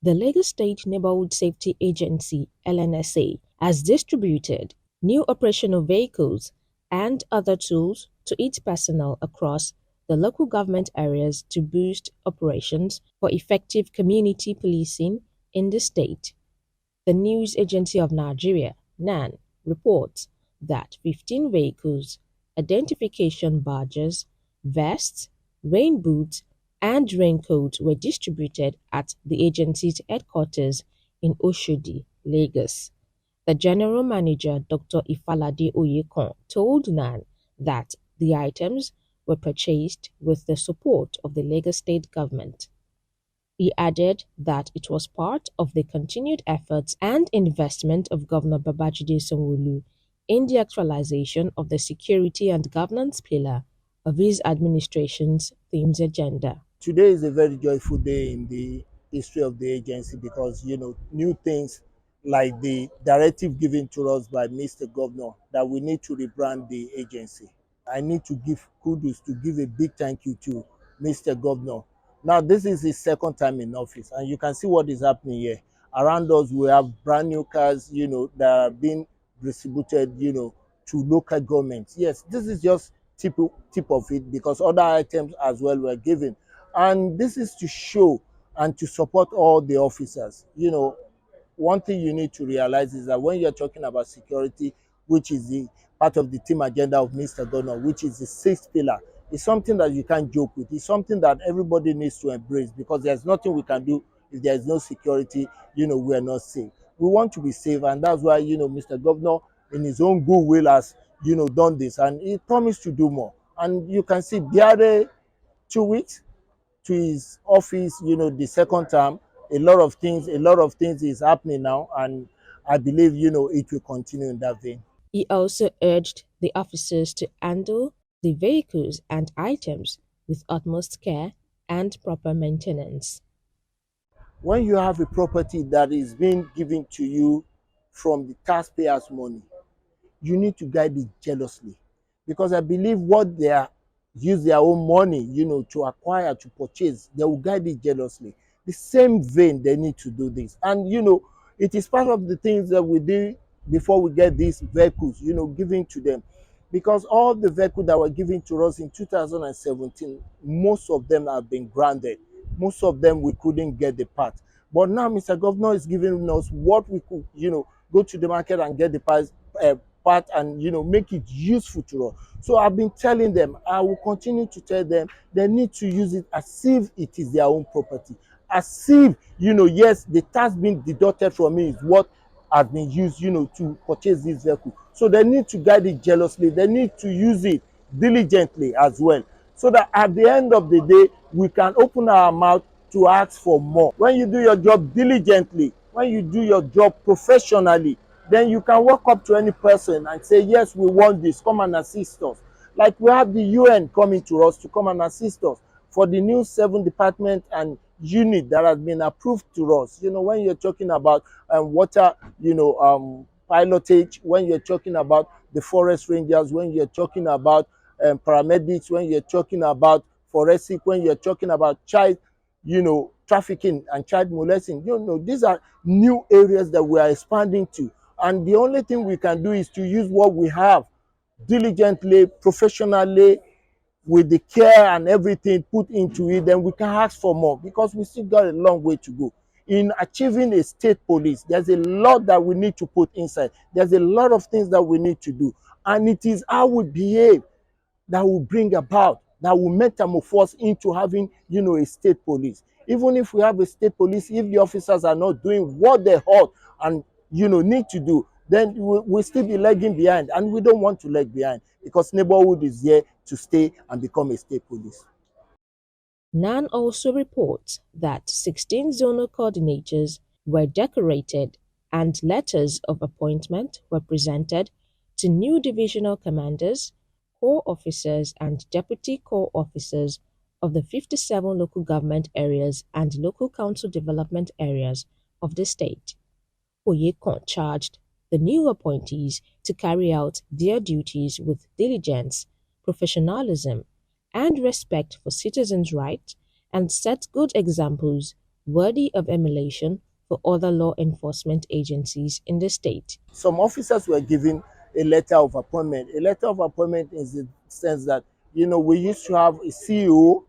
The Lagos State Neighbourhood Safety Agency (LNSA) has distributed new operational vehicles and other tools to its personnel across the local government areas to boost operations for effective community policing in the state. The News Agency of Nigeria (NAN) reports that 15 vehicles, identification badges, vests, rain boots and raincoats were distributed at the agency's headquarters in Oshodi, Lagos. The general manager, Dr. Ifalade Oyekon, told NAN that the items were purchased with the support of the Lagos state government. He added that it was part of the continued efforts and investment of Governor Babajide Sanwo-Olu in the actualization of the security and governance pillar of his administration's themes agenda. Today is a very joyful day in the history of the agency because new things like the directive given to us by Mr. Governor that we need to rebrand the agency. I need to give kudos to give a big thank you to Mr. Governor. Now this is his second time in office and you can see what is happening here. Around us we have brand new cars, that are being distributed, to local governments. Yes, this is just tip of it because other items as well were given. And this is to show and to support all the officers. One thing you need to realize is that when you're talking about security, which is the part of the team agenda of Mr. Governor, which is the sixth pillar, it's something that you can't joke with. It's something that everybody needs to embrace because there's nothing we can do if there is no security, we are not safe. We want to be safe, and that's why, Mr. Governor, in his own goodwill, has, done this, and he promised to do more. And you can see Biare 2 weeks to his office, the second term, a lot of things is happening now, and I believe, it will continue in that vein. He also urged the officers to handle the vehicles and items with utmost care and proper maintenance. When you have a property that is being given to you from the taxpayers' money, you need to guide it jealously because I believe what they are use their own money, to acquire, to purchase, they will guide it jealously. The same vein, they need to do this. And, it is part of the things that we do before we get these vehicles, given to them. Because all the vehicles that were given to us in 2017, most of them have been grounded. Most of them we couldn't get the part. But now Mr. Governor is giving us what we could, go to the market and get the part and make it useful to us. So I've been telling them, I will continue to tell them they need to use it as if it is their own property, as if yes, the tax being deducted from me is what has been used to purchase this vehicle. So they need to guide it jealously, they need to use it diligently as well, so that at the end of the day we can open our mouth to ask for more. When you do your job diligently, when you do your job professionally, then you can walk up to any person and say, yes, we want this, come and assist us. Like we have the UN coming to us to come and assist us for the new 7 department and unit that has been approved to us. When you're talking about water, pilotage, when you're talking about the forest rangers, when you're talking about paramedics, when you're talking about forensic, when you're talking about child, trafficking and child molesting, these are new areas that we are expanding to. And the only thing we can do is to use what we have diligently, professionally, with the care and everything put into it, then we can ask for more because we still got a long way to go. In achieving a state police, there's a lot that we need to put inside. There's a lot of things that we need to do. And it is how we behave that will bring about, that will metamorphose into having, a state police. Even if we have a state police, if the officers are not doing what they ought and, need to do, then we'll still be lagging behind. And we don't want to lag behind because neighborhood is here to stay and become a state police. NAN also reports that 16 zonal coordinators were decorated and letters of appointment were presented to new divisional commanders, corps officers and deputy corps officers of the 57 local government areas and local council development areas of the state. Oyekon charged the new appointees to carry out their duties with diligence, professionalism, and respect for citizens' rights and set good examples worthy of emulation for other law enforcement agencies in the state. Some officers were given a letter of appointment. A letter of appointment in the sense that, we used to have a CEO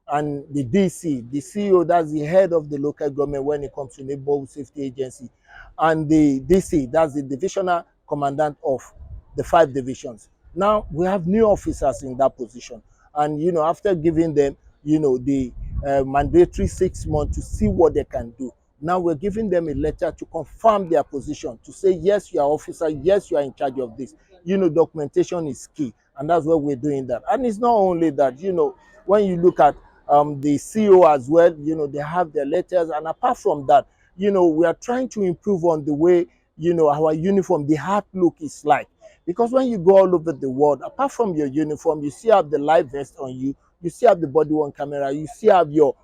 and the DC. The CEO, that's the head of the local government when it comes to neighborhood safety agency. And the DC, that's the divisional commandant of the 5 divisions. Now we have new officers in that position. And, after giving them, the mandatory 6 months to see what they can do, now we're giving them a letter to confirm their position, to say, yes, you are officer, yes, you are in charge of this. Documentation is key, and that's why we're doing that. And it's not only that, when you look at the CEO as well, they have their letters. And apart from that, we are trying to improve on the way, our uniform, the hat look is like. Because when you go all over the world, apart from your uniform, you still have the live vest on you, you still have the body worn camera, you still have your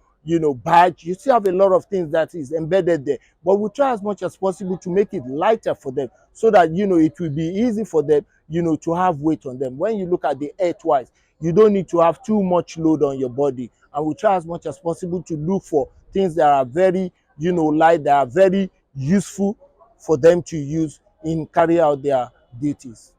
badge, you still have a lot of things that is embedded there. But we try as much as possible to make it lighter for them, so that it will be easy for them, to have weight on them. When you look at the earthwise, you don't need to have too much load on your body. And we try as much as possible to look for things that are very, light, that are very useful for them to use in carry out their duties.